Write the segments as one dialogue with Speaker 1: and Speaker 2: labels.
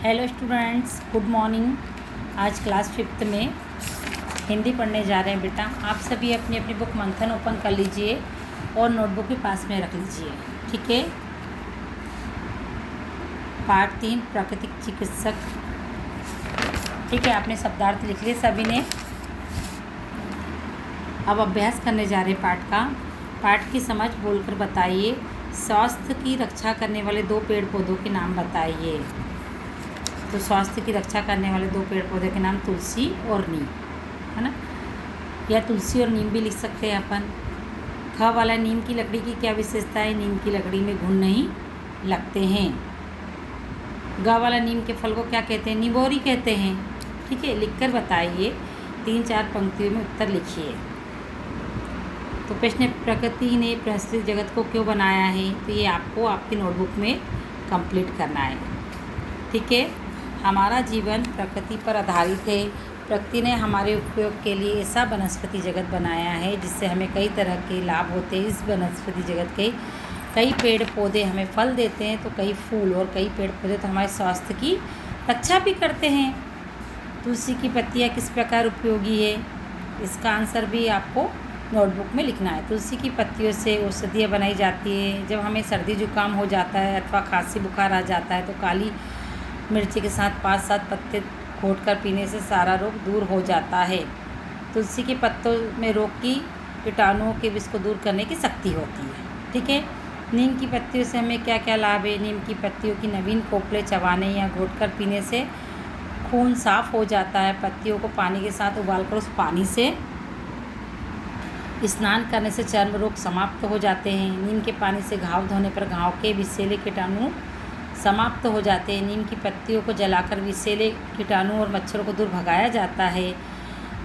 Speaker 1: Hello students, good morning. आज class 5th में हिंदी पढ़ने जा रहे हैं बेटा। आप सभी अपनी अपनी बुक मंथन ओपन कर लीजिए और नोटबुक भी पास में रख लीजिए, ठीक है। पार्ट 3 प्राकृतिक चिकित्सक, ठीक है। आपने शब्दार्थ लिख लिए सभी ने। अब अभ्यास करने जा रहे हैं पाठ का। पाठ की समझ बोलकर बताइए। स्वास्थ्य की रक्षा करने वाले 2 पेड़ पौधों के नाम बताइए। तो स्वास्थ्य की रक्षा करने वाले 2 पेड़ पौधे के नाम तुलसी और नीम, है ना। या तुलसी और नीम भी लिख सकते हैं अपन। ख वाला, नीम की लकड़ी की क्या विशेषता है? नीम की लकड़ी में घुन नहीं लगते हैं। ग वाला, नीम के फल को क्या कहते हैं? निबोरी कहते हैं, ठीक है। लिखकर बताइए। 3-4 पंक्तियों में उत्तर लिखिए। तो प्रश्न, प्रकृति ने प्रस्तुत जगत को क्यों बनाया है? तो ये आपको आपकी नोटबुक में कंप्लीट करना है, ठीक है। हमारा जीवन प्रकृति पर आधारित है। प्रकृति ने हमारे उपयोग के लिए ऐसा वनस्पति जगत बनाया है जिससे हमें कई तरह के लाभ होते हैं। इस वनस्पति जगत के कई पेड़ पौधे हमें फल देते हैं, तो कई फूल, और कई पेड़ पौधे तो हमारे स्वास्थ्य की रक्षा भी करते हैं। तुलसी की पत्तियाँ किस प्रकार उपयोगी है? इसका आंसर भी आपको नोटबुक में लिखना है। तुलसी की पत्तियों से औषधियाँ बनाई जाती है। जब हमें सर्दी जुकाम हो जाता है अथवा खांसी बुखार आ जाता है तो काली मिर्ची के साथ 5-7 पत्ते घोटकर पीने से सारा रोग दूर हो जाता है। तुलसी के पत्तों में रोग की कीटाणुओं के विष को दूर करने की शक्ति होती है, ठीक है। नीम की पत्तियों से हमें क्या क्या लाभ है? नीम की पत्तियों की नवीन कोपले चबाने या घोटकर पीने से खून साफ हो जाता है। पत्तियों को पानी के साथ उबालकर उस पानी से स्नान करने से चर्म रोग समाप्त हो जाते हैं। नीम के पानी से घाव धोने पर घाव के विषैले कीटाणु समाप्त हो जाते हैं। नीम की पत्तियों को जलाकर विषैले कीटाणु और मच्छरों को दूर भगाया जाता है।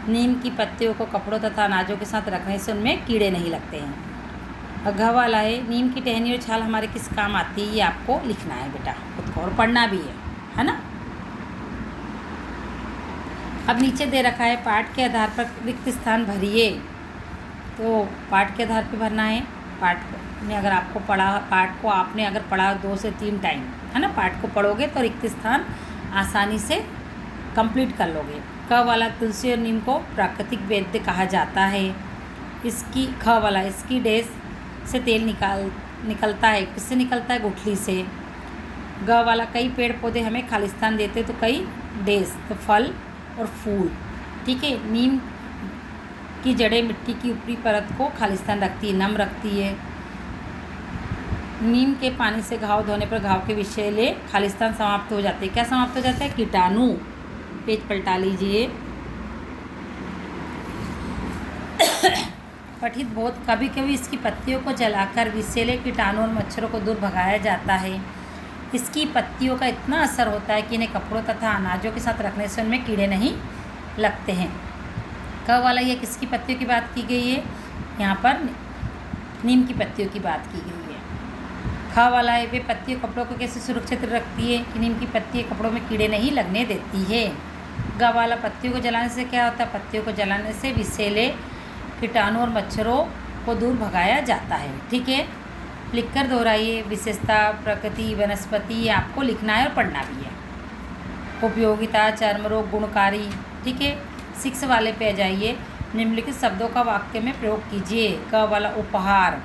Speaker 1: नीम की पत्तियों को कपड़ों तथा अनाजों के साथ रखने से उनमें कीड़े नहीं लगते हैं। घ वाला है, नीम की टहनी और छाल हमारे किस काम आती है? ये आपको लिखना है बेटा खुद को, और पढ़ना भी है ना। अब नीचे दे रखा है, पाठ के आधार पर रिक्त स्थान भरिए। तो पाठ के आधार पर भरना है। पाठ ने अगर आपको पढ़ा, पाठ को आपने अगर पढ़ा 2 से 3 टाइम, है ना, पाठ को पढ़ोगे तो रिक्त स्थान आसानी से कंप्लीट कर लोगे। क वाला, तुलसी और नीम को प्राकृतिक वैद्य कहा जाता है। इसकी ख वाला, इसकी डैश से तेल निकलता है। किससे निकलता है? गुठली से। ग वाला, कई पेड़ पौधे हमें खालिस्तान देते, तो कई डैश, तो फल और फूल, ठीक है। नीम की जड़ें मिट्टी की ऊपरी परत को खालिस्तान रखती है, नम रखती है। नीम के पानी से घाव धोने पर घाव के विषैले खालिस्तान समाप्त हो जाते हैं। क्या समाप्त हो जाता है? कीटाणु। पेज पलटा लीजिए। पठित बोध, कभी कभी इसकी पत्तियों को जलाकर विषैले कीटाणु और मच्छरों को दूर भगाया जाता है। इसकी पत्तियों का इतना असर होता है कि इन्हें कपड़ों तथा अनाजों के साथ रखने से उनमें कीड़े नहीं लगते हैं। क वाला, ये किसकी पत्तियों की बात की गई है? यहाँ पर नीम की पत्तियों की बात की गई है। ख वाला है, वे पत्तियों कपड़ों को कैसे सुरक्षित रखती है? कि नीम की पत्ती कपड़ों में कीड़े नहीं लगने देती है। ग वाला, पत्तियों को जलाने से क्या होता है? पत्तियों को जलाने से विषैले कीटाणु और मच्छरों को दूर भगाया जाता है, ठीक है। लिखकर दोहराइए। विशेषता, प्रकृति, वनस्पति, ये आपको लिखना है और पढ़ना भी है। उपयोगिता, चर्म रोग, गुणकारी, ठीक है। 6 वाले पे आ जाइए। निम्नलिखित शब्दों का वाक्य में प्रयोग कीजिए। क वाला, उपहार,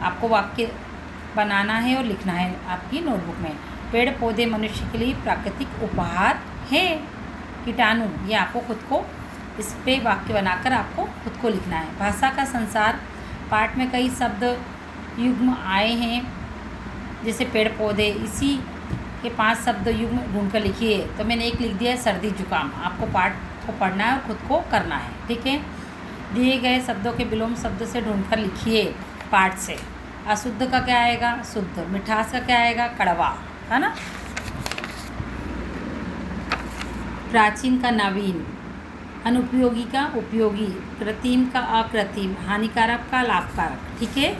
Speaker 1: आपको वाक्य बनाना है और लिखना है आपकी नोटबुक में। पेड़ पौधे मनुष्य के लिए प्राकृतिक उपहार है। कीटाणु, ये आपको खुद को इस पे वाक्य बनाकर आपको खुद को लिखना है। भाषा का संसार, पाठ में कई शब्द युग्म आए हैं, जैसे पेड़ पौधे। इसी के 5 शब्द युग्म ढूंढकर लिखिए। तो मैंने एक लिख दिया है, सर्दी जुकाम। आपको पाठ को पढ़ना है और खुद को करना है, ठीक है। दिए गए शब्दों के विलोम शब्द से ढूंढकर लिखिए पाठ से। अशुद्ध का क्या आएगा? शुद्ध। मिठास का क्या आएगा? कड़वा, है ना। प्राचीन का नवीन, अनुपयोगी का उपयोगी, कृत्रिम का अकृत्रिम, हानिकारक का लाभकारक, ठीक है।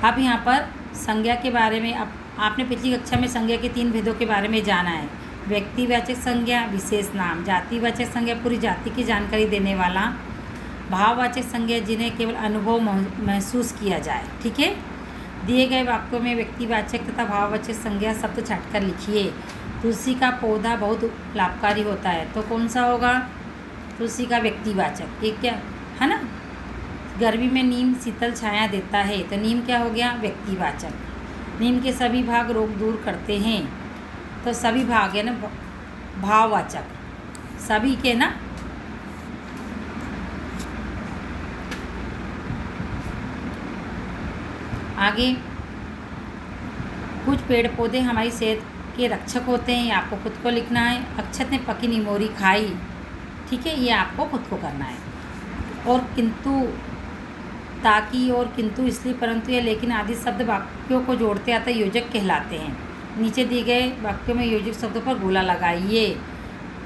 Speaker 1: अब यहाँ पर संज्ञा के बारे में, अब आपने पिछली कक्षा में संज्ञा के 3 भेदों के बारे में जाना है। व्यक्तिवाचक संज्ञा, विशेष नाम। जातिवाचक संज्ञा, पूरी जाति की जानकारी देने वाला। भाववाचक संज्ञा, जिन्हें केवल अनुभव महसूस किया जाए, ठीक है। दिए गए वाक्यों में व्यक्तिवाचक तथा भाववाचक संज्ञा शब्द छांटकर लिखिए। तुलसी का पौधा बहुत लाभकारी होता है, तो कौन सा होगा? तुलसी का व्यक्तिवाचक। ये क्या है ना? गर्मी में नीम शीतल छाया देता है, तो नीम क्या हो गया? व्यक्तिवाचक। नीम के सभी भाग रोग दूर करते हैं, तो सभी भाग है ना भाववाचक। सभी के ना आगे कुछ पेड़ पौधे हमारी सेहत के रक्षक होते हैं, ये आपको खुद को लिखना है। अक्षत ने पकी निमोरी खाई, ठीक है, ये आपको खुद को करना है। और किंतु, ताकि और किंतु, इसलिए, परंतु या लेकिन आदि शब्द वाक्यों को जोड़ते अतः योजक कहलाते हैं। नीचे दिए गए वाक्यों में योजक शब्दों पर गोला लगाइए।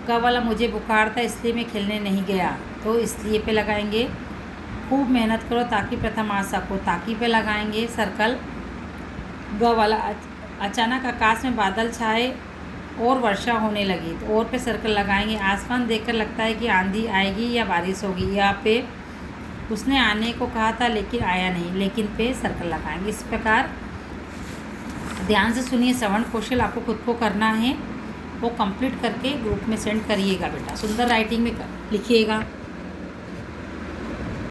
Speaker 1: क वाला मुझे बुखार था इसलिए मैं खेलने नहीं गया, तो इसलिए पे लगाएंगे। खूब मेहनत करो ताकि प्रथम आ सको, ताकि पे लगाएंगे सर्कल। ग वाला अचानक आकाश में बादल छाए और वर्षा होने लगी, तो और पे सर्कल लगाएंगे। आसमान देखकर लगता है कि आंधी आएगी या बारिश होगी, यहाँ पे उसने आने को कहा था लेकिन आया नहीं, लेकिन पे सर्कल लगाएंगे। इस प्रकार ध्यान से सुनिए, श्रवण कौशल आपको खुद को करना है, वो कंप्लीट करके ग्रुप में सेंड करिएगा बेटा। सुंदर राइटिंग में लिखिएगा।